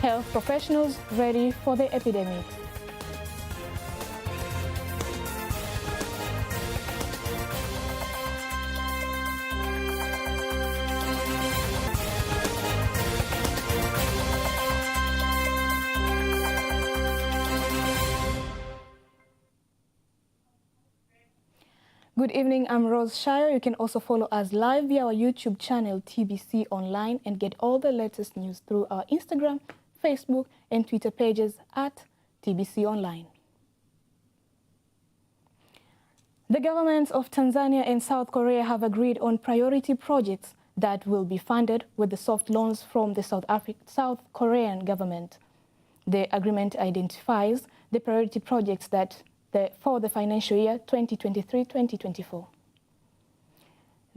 health professionals ready for the epidemic. Good evening, I'm Rose Shire. You can also follow us live via our YouTube channel, TBConline, and get all the latest news through our Instagram, Facebook, and Twitter pages at TBConline. The governments of Tanzania and South Korea have agreed on priority projects that will be funded with the soft loans from the South Korean government. The agreement identifies the priority projects for the financial year 2023-2024.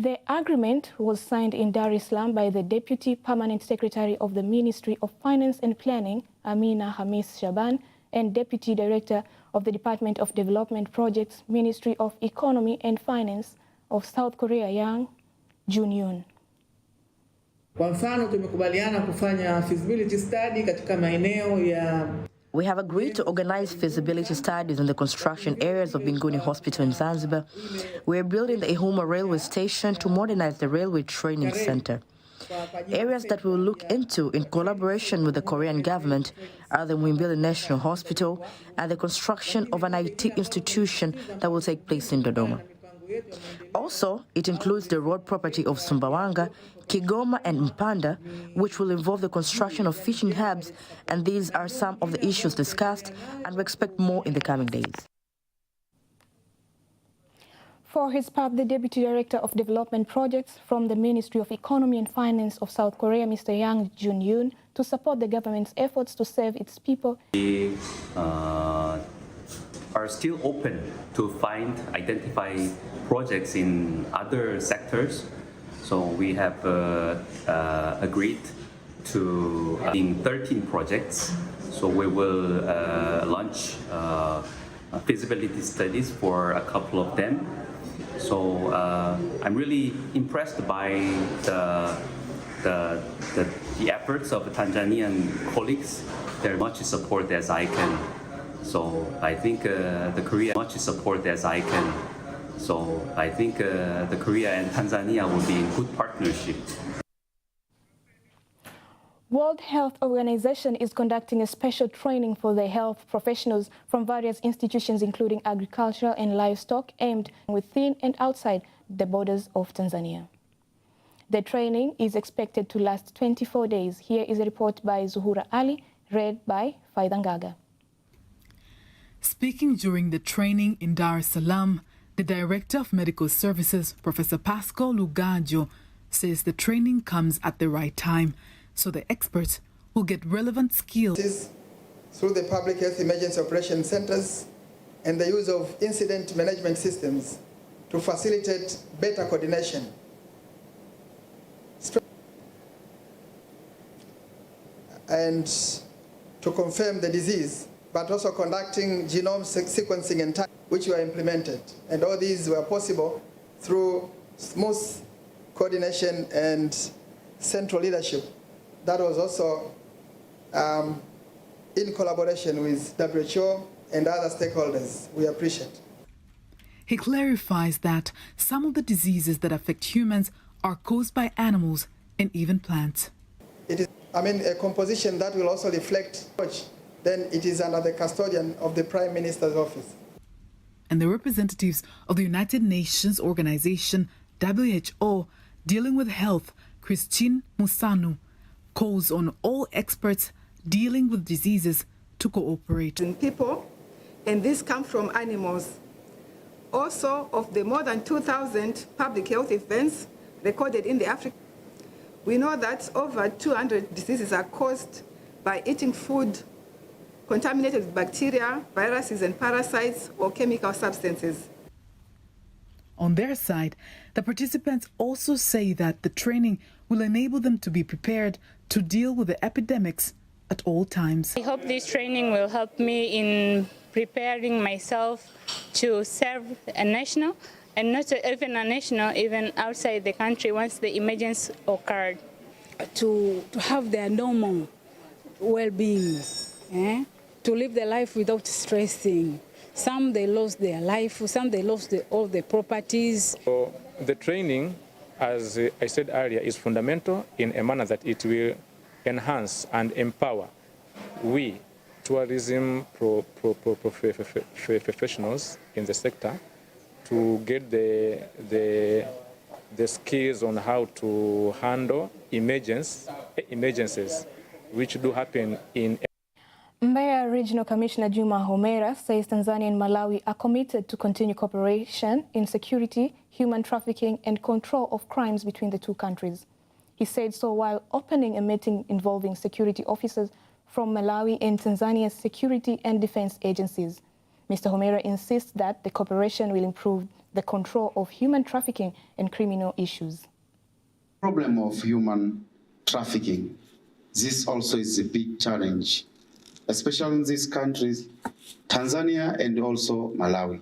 The agreement was signed in Dar es Salaam by the Deputy Permanent Secretary of the Ministry of Finance and Planning, Amina Hamis Shaban, and Deputy Director of the Department of Development Projects, Ministry of Economy and Finance of South Korea, Yang Jun-yoon. Kwa mfano tumekubaliana kufanya feasibility study katika maeneo ya We have agreed to organize feasibility studies in the construction areas of Binguni Hospital in Zanzibar. We are building the Ihuma railway station to modernize the railway training center. Areas that we will look into in collaboration with the Korean government are the Muhimbili National Hospital and the construction of an IT institution that will take place in Dodoma. Also, it includes the road property of Sumbawanga, Kigoma and Mpanda, which will involve the construction of fishing hubs, and these are some of the issues discussed, and we expect more in the coming days. For his part, the Deputy Director of Development Projects from the Ministry of Economy and Finance of South Korea, Mr. Yang Jun-yoon, to support the government's efforts to save its people. We are still open to identify projects in other sectors. So we have agreed to in 13 projects. So we will launch feasibility studies for a couple of them. So I'm really impressed by the efforts of the Tanzanian colleagues. They're much support as I can. So I think the Korea much support as I can. So I think the Korea and Tanzania will be in good partnership. World Health Organization is conducting a special training for the health professionals from various institutions, including agricultural and livestock, aimed within and outside the borders of Tanzania. The training is expected to last 24 days. Here is a report by Zuhura Ali, read by Faidangaga. Speaking during the training in Dar es Salaam, the Director of Medical Services, Professor Pascal Lugajo, says the training comes at the right time, so the experts will get relevant skills. Through the public health emergency operation centers and the use of incident management systems to facilitate better coordination. And to confirm the disease, but also conducting genome sequencing and time, which were implemented. And all these were possible through smooth coordination and central leadership. That was also in collaboration with WHO and other stakeholders. We appreciate. He clarifies that some of the diseases that affect humans are caused by animals and even plants. It is, a composition that will also reflect, then it is under the custodian of the Prime Minister's office. And the representatives of the United Nations Organization, WHO, dealing with health, Christine Musanu, calls on all experts dealing with diseases to cooperate. In people, and these come from animals. Also, of the more than 2,000 public health events recorded in the Africa, we know that over 200 diseases are caused by eating food contaminated with bacteria, viruses and parasites or chemical substances. On their side, the participants also say that the training will enable them to be prepared to deal with the epidemics at all times. I hope this training will help me in preparing myself to serve a national, and not even a national, even outside the country once the emergency occurred. To have their normal well-being, to live their life without stressing. Some they lost their life, some they lost all the properties. So the training, as I said earlier, is fundamental in a manner that it will enhance and empower we tourism professionals in the sector to get the skills on how to handle emergencies which do happen in. Mbeya Regional Commissioner Juma Homera says Tanzania and Malawi are committed to continue cooperation in security, human trafficking and control of crimes between the two countries. He said so while opening a meeting involving security officers from Malawi and Tanzania's security and defense agencies. Mr. Homera insists that the cooperation will improve the control of human trafficking and criminal issues. Problem of human trafficking, this also is a big challenge, especially in these countries, Tanzania and also Malawi.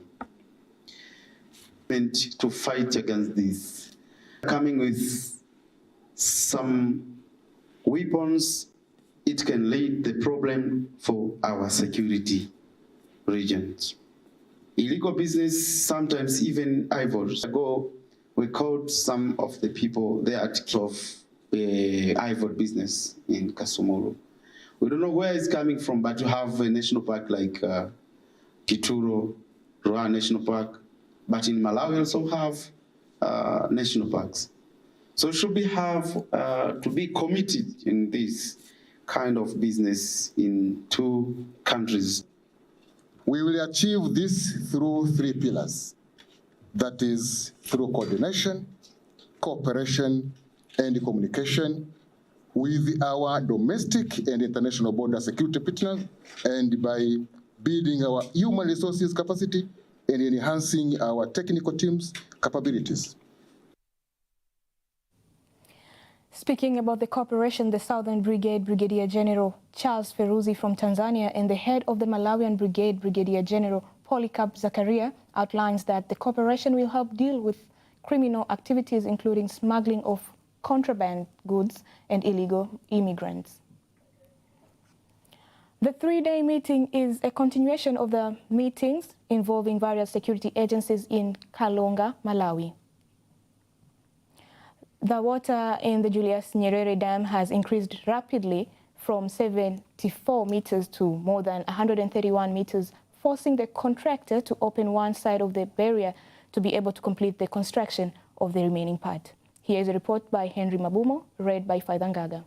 Meant to fight against this, coming with some weapons, it can lead the problem for our security regions. Illegal business, sometimes even ivory. Ago, we caught some of the people there at of ivory business in Kasumulu. We don't know where it's coming from, but you have a national park like Kituro, Ruaha National Park, but in Malawi we also have national parks. So should we have to be committed in this kind of business in two countries? We will achieve this through three pillars. That is through coordination, cooperation, and communication with our domestic and international border security partners, and by building our human resources capacity and enhancing our technical teams' capabilities. Speaking about the cooperation, the Southern Brigade Brigadier General Charles Feruzi from Tanzania and the head of the Malawian Brigade Brigadier General Polycarp Zakaria outlines that the cooperation will help deal with criminal activities including smuggling of contraband goods and illegal immigrants. The three-day meeting is a continuation of the meetings involving various security agencies in Kalonga, Malawi. The water in the Julius Nyerere Dam has increased rapidly from 74 meters to more than 131 meters, forcing the contractor to open one side of the barrier to be able to complete the construction of the remaining part. Here is a report by Henry Mabumo, read by Faidangaga.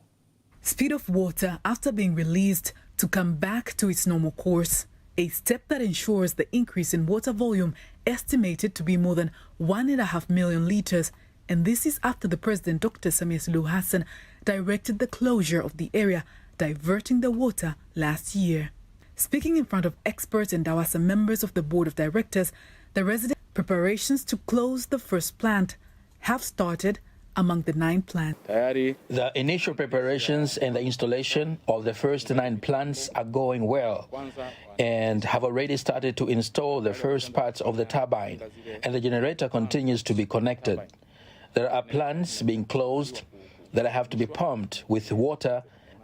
Speed of water after being released to come back to its normal course, a step that ensures the increase in water volume estimated to be more than 1.5 million liters. And this is after the President, Dr. Samia Suluhu Hassan, directed the closure of the area, diverting the water last year. Speaking in front of experts and DAWASA members of the Board of Directors, the resident preparations to close the first plant have started among the 9 plants. The initial preparations and the installation of the first 9 plants are going well and have already started to install the first parts of the turbine, and the generator continues to be connected. There are plants being closed that have to be pumped with water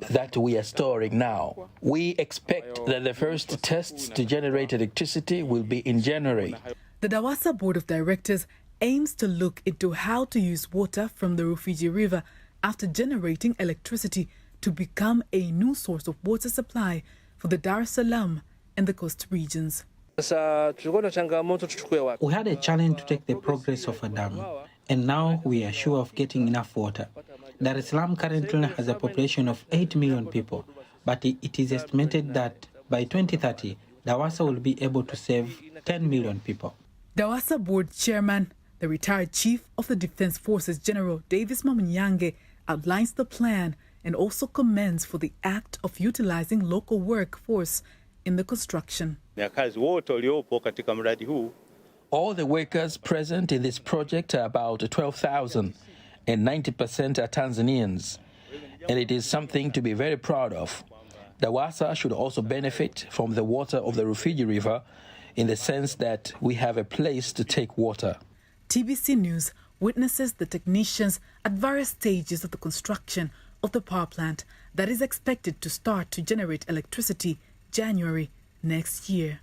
that we are storing now. We expect that the first tests to generate electricity will be in January. The DAWASA Board of Directors aims to look into how to use water from the Rufiji River after generating electricity to become a new source of water supply for the Dar es Salaam and the coast regions. We had a challenge to take the progress of a dam, and now we are sure of getting enough water. Dar es Salaam currently has a population of 8 million people, but it is estimated that by 2030, DAWASA will be able to save 10 million people. DAWASA Board Chairman, the retired Chief of the Defense Forces General Davis Mamunyange, outlines the plan and also commends for the act of utilizing local workforce in the construction. All the workers present in this project are about 12,000, and 90% are Tanzanians, and it is something to be very proud of. DAWASA should also benefit from the water of the Rufiji River in the sense that we have a place to take water. TBC News witnesses the technicians at various stages of the construction of the power plant that is expected to start to generate electricity January next year.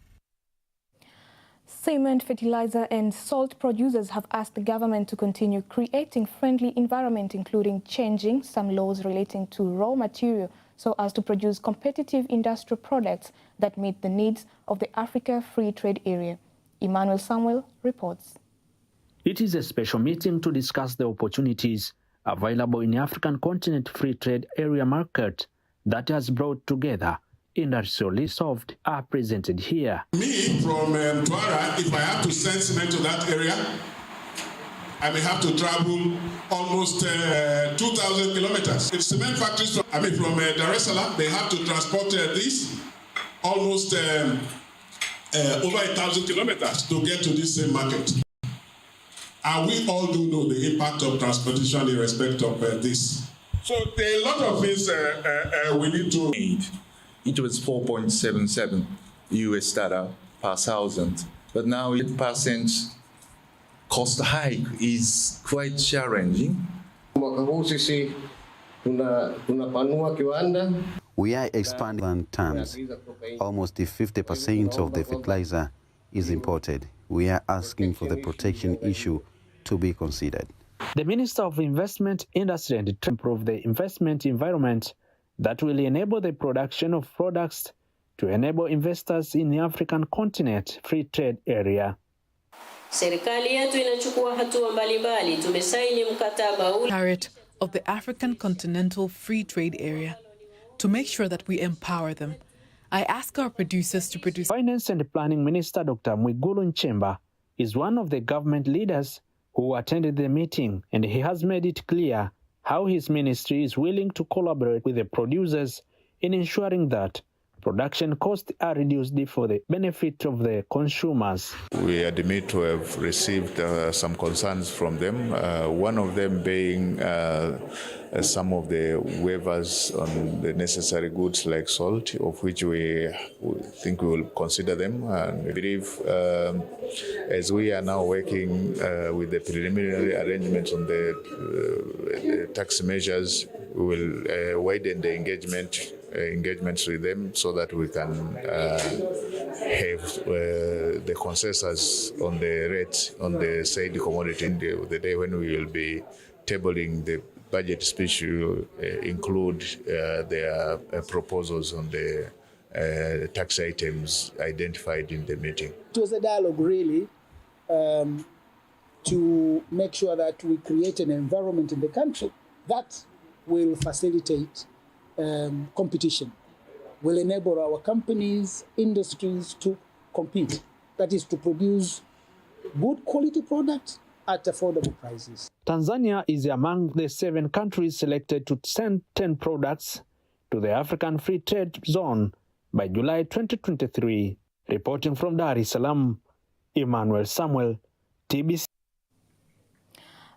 Cement, fertilizer and salt producers have asked the government to continue creating friendly environment, including changing some laws relating to raw material so as to produce competitive industrial products that meet the needs of the Africa Free Trade Area. Emmanuel Samuel reports. It is a special meeting to discuss the opportunities available in the African Continent Free Trade Area market that has brought together industrialists are presented here. Me from Tuara, if I have to send cement to that area, I may have to travel almost 2,000 kilometers. It's cement factories from Dar es Salaam, they have to transport this almost over 1,000 kilometers to get to this same market. And we all do know the impact of transportation in respect of this. So there are a lot of things we need to aid. It was 4.77 US dollar per thousand, but now 8% cost hike is quite challenging. We are expanding tons. Almost 50% of the fertilizer is imported. We are asking for the protection issue to be considered. The Minister of Investment, Industry and Trade improve the investment environment that will enable the production of products to enable investors in the African Continent Free Trade Area. Carrot of the African Continental Free Trade Area to make sure that we empower them. I ask our producers to produce. Finance and Planning Minister Dr. Mwigulu Nchemba is one of the government leaders who attended the meeting, and he has made it clear how his ministry is willing to collaborate with the producers in ensuring that production costs are reduced for the benefit of the consumers. We admit to have received some concerns from them, one of them being some of the waivers on the necessary goods like salt, of which we think we will consider them. And we believe as we are now working with the preliminary arrangements on the tax measures, we will widen the engagements with them so that we can have the consensus on the rate on the said commodity. The day when we will be tabling the budget speech will include their proposals on the tax items identified in the meeting. It was a dialogue really to make sure that we create an environment in the country that will facilitate competition, will enable our companies, industries to compete. That is to produce good quality products at affordable prices. Tanzania is among the 7 countries selected to send 10 products to the African Free Trade Zone by July 2023. Reporting from Dar es Salaam, Emmanuel Samuel, TBC.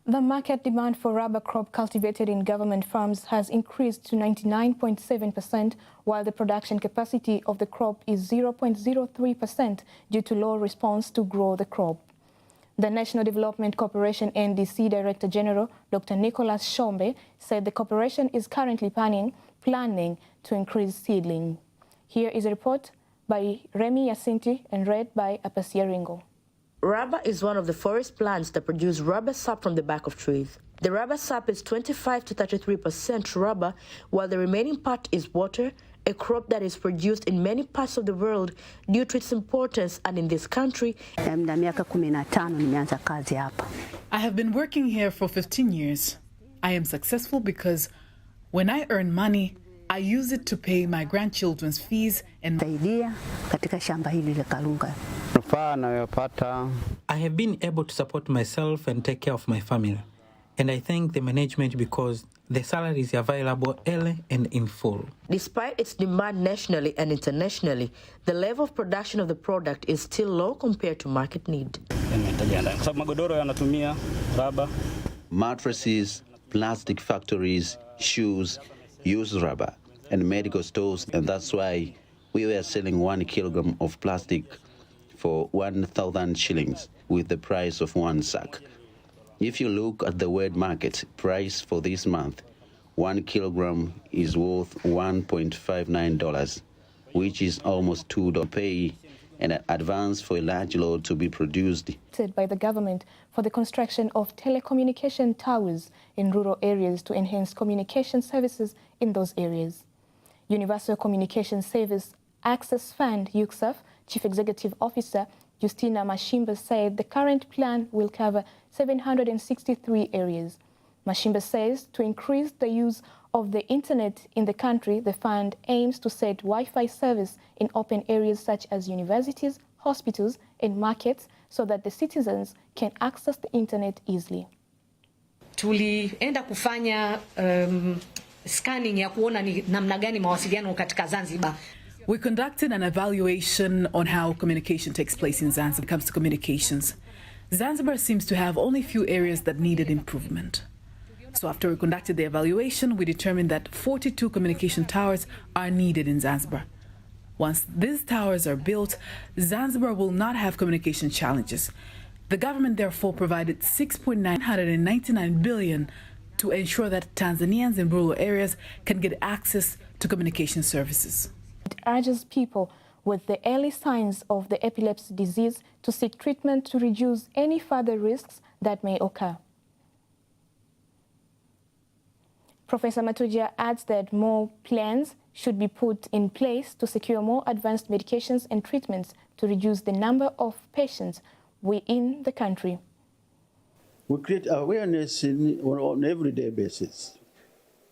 The market demand for rubber crop cultivated in government farms has increased to 99.7%, while the production capacity of the crop is 0.03% due to low response to grow the crop. The National Development Corporation NDC Director General, Dr. Nicholas Shombe, said the corporation is currently planning to increase seedling. Here is a report by Remy Yacinti and read by Apasia Ringo. Rubber is one of the forest plants that produce rubber sap from the back of trees. The rubber sap is 25 to 33% rubber, while the remaining part is water, a crop that is produced in many parts of the world due to its importance, and in this country. I have been working here for 15 years. I am successful because when I earn money, I use it to pay my grandchildren's fees and I have been able to support myself and take care of my family. And I thank the management because the salary is available early and in full. Despite its demand nationally and internationally, the level of production of the product is still low compared to market need. Mattresses, plastic factories, shoes use rubber, and medical stores, and that's why we were selling 1 kilogram of plastic for 1,000 shillings with the price of 1 sack. If you look at the world market price for this month, 1 kilogram is worth $1.59, which is almost $2 pay and advance for a large load to be produced. By the government for the construction of telecommunication towers in rural areas to enhance communication services in those areas. Universal Communication Service Access Fund, UCSAF, Chief Executive Officer Justina Mashimba said the current plan will cover 763 areas. Mashimba says to increase the use of the internet in the country, the fund aims to set Wi-Fi service in open areas such as universities, hospitals, and markets so that the citizens can access the internet easily. Tulienda kufanya scanning ya kuona ni namna gani mawasiliano katika Zanzibar. We conducted an evaluation on how communication takes place in Zanzibar when it comes to communications. Zanzibar seems to have only a few areas that needed improvement. So after we conducted the evaluation, we determined that 42 communication towers are needed in Zanzibar. Once these towers are built, Zanzibar will not have communication challenges. The government therefore provided $6.999 billion to ensure that Tanzanians in rural areas can get access to communication services. It urges people with the early signs of the epilepsy disease to seek treatment to reduce any further risks that may occur. Professor Matuja adds that more plans should be put in place to secure more advanced medications and treatments to reduce the number of patients within the country. We create awareness on an everyday basis.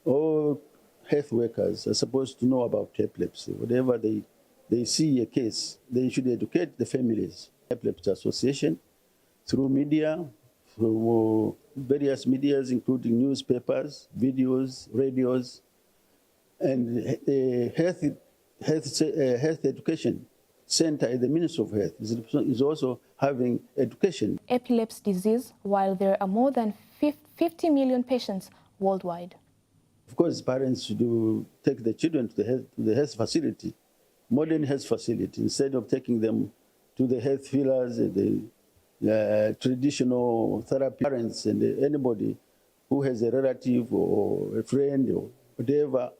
All health workers are supposed to know about epilepsy. Whatever they see a case, they should educate the families. Epilepsy Association, through media, through various medias, including newspapers, videos, radios, and the health education center at the Ministry of Health is also having education. Epilepsy disease, while there are more than 50 million patients worldwide. Of course, parents should take the children to the health facility, modern health facility, instead of taking them to the health healers, the traditional therapy. Parents and anybody who has a relative or a friend or whatever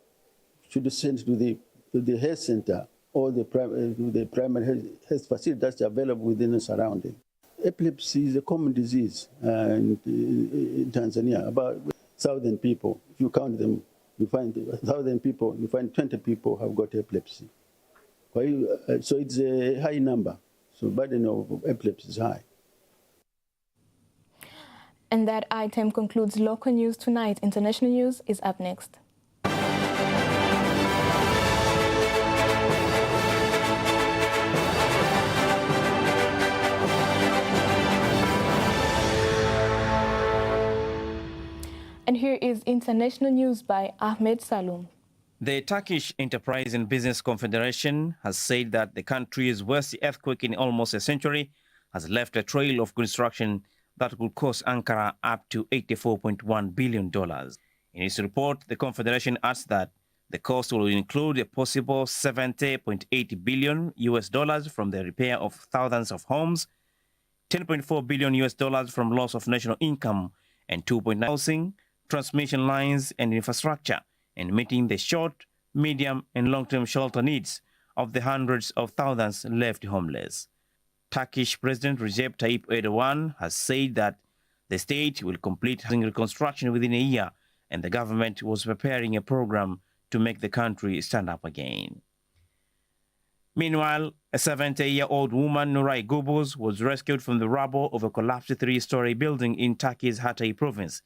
should send to the health center or the primary health facility that's available within the surrounding. Epilepsy is a common disease in Tanzania. About 1,000 people, if you count them, you find 1,000 people, you find 20 people have got epilepsy. So it's a high number. So burden of epilepsy is high. And that item concludes local news tonight. International news is up next. And here is international news by Ahmed Salum. The Turkish Enterprise and Business Confederation has said that the country's worst earthquake in almost a century has left a trail of construction that could cost Ankara up to $84.1 billion. In its report, the Confederation adds that the cost will include a possible $70.8 billion from the repair of thousands of homes, $10.4 billion from loss of national income, and $2.9 housing, transmission lines, and infrastructure, and meeting the short, medium, and long-term shelter needs of the hundreds of thousands left homeless. Turkish President Recep Tayyip Erdogan has said that the state will complete housing reconstruction within a year, and the government was preparing a program to make the country stand up again. Meanwhile, a 70-year-old woman, Nuray Gubuz, was rescued from the rubble of a collapsed three-story building in Turkey's Hatay province,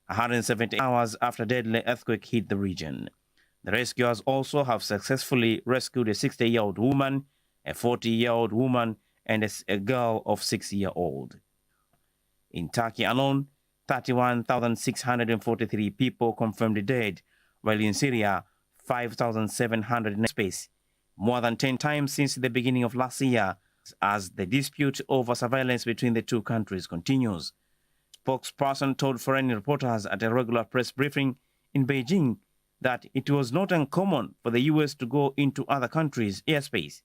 170 hours after a deadly earthquake hit the region. The rescuers also have successfully rescued a 60-year-old woman, a 40-year-old woman, and a girl of 6-years-old. In Turkey alone, 31,643 people confirmed dead, while in Syria, 5,700 in space, more than 10 times since the beginning of last year, as the dispute over surveillance between the two countries continues. Spokesperson told foreign reporters at a regular press briefing in Beijing that it was not uncommon for the U.S. to go into other countries' airspace,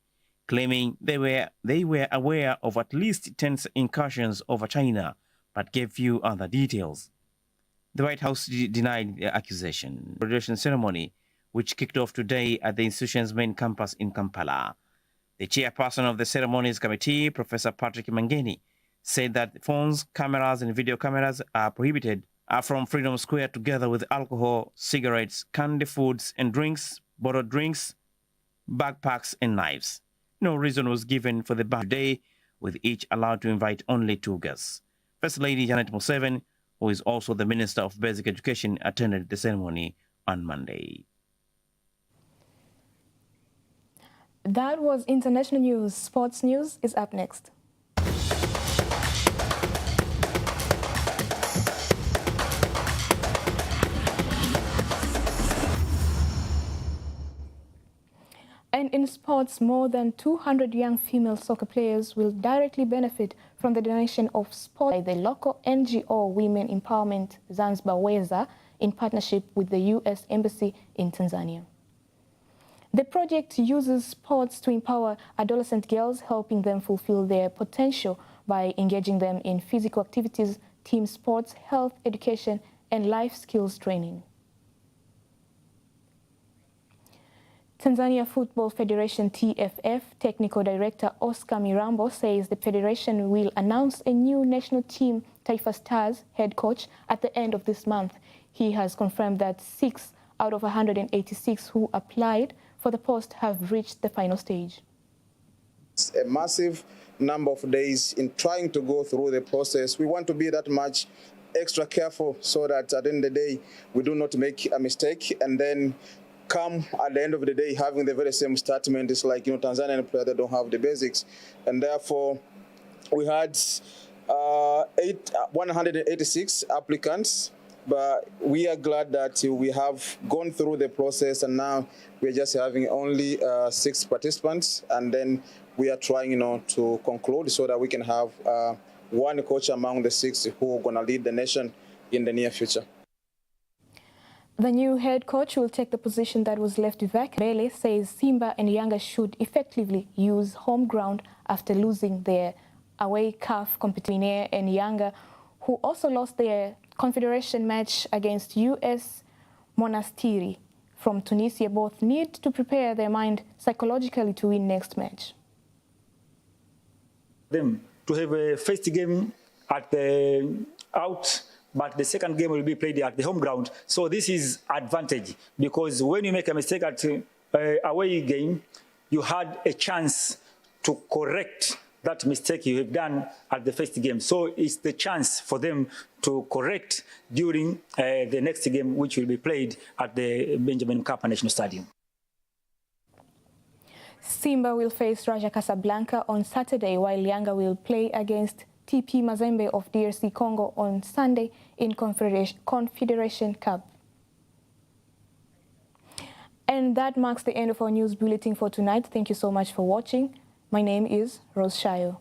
claiming they were aware of at least 10 incursions over China, but gave few other details. The White House denied the accusation. The graduation ceremony, which kicked off today at the institution's main campus in Kampala. The chairperson of the ceremonies committee, Professor Patrick Mangeni, said that phones, cameras, and video cameras are prohibited from Freedom Square, together with alcohol, cigarettes, candy foods and drinks, bottled drinks, backpacks, and knives. No reason was given for the ban today, with each allowed to invite only 2 guests. First Lady Janet Museveni, who is also the Minister of Basic Education, attended the ceremony on Monday. That was international news. Sports news is up next. And in sports, more than 200 young female soccer players will directly benefit from the donation of sport by the local NGO Women Empowerment Zanzibar Weza in partnership with the U.S. Embassy in Tanzania. The project uses sports to empower adolescent girls, helping them fulfill their potential by engaging them in physical activities, team sports, health education, and life skills training. Tanzania Football Federation TFF Technical Director Oscar Mirambo says the federation will announce a new national team, Taifa Stars, head coach at the end of this month. He has confirmed that 6 out of 186 who applied for the post have reached the final stage. It's a massive number of days in trying to go through the process. We want to be that much extra careful so that at the end of the day, we do not make a mistake and then come at the end of the day having the very same statement. It's like, Tanzanian players that don't have the basics. And therefore, we had 186 applicants, but we are glad that we have gone through the process and now we're just having only 6 participants. And then we are trying, to conclude so that we can have 1 coach among the 6 who are going to lead the nation in the near future. The new head coach will take the position that was left vacant. Bele says Simba and Yanga should effectively use home ground after losing their away CAF competition. And Yanga, who also lost their confederation match against US Monastiri from Tunisia, both need to prepare their mind psychologically to win next match. Them to have a first game at the out, but the second game will be played at the home ground. So this is advantage, because when you make a mistake at away game, you had a chance to correct that mistake you have done at the first game. So it's the chance for them to correct during the next game, which will be played at the Benjamin Mkapa National Stadium. Simba will face Raja Casablanca on Saturday, while Yanga will play against TP Mazembe of DRC Congo on Sunday in Confederation Cup. And that marks the end of our news bulletin for tonight. Thank you so much for watching. My name is Rose Shayo.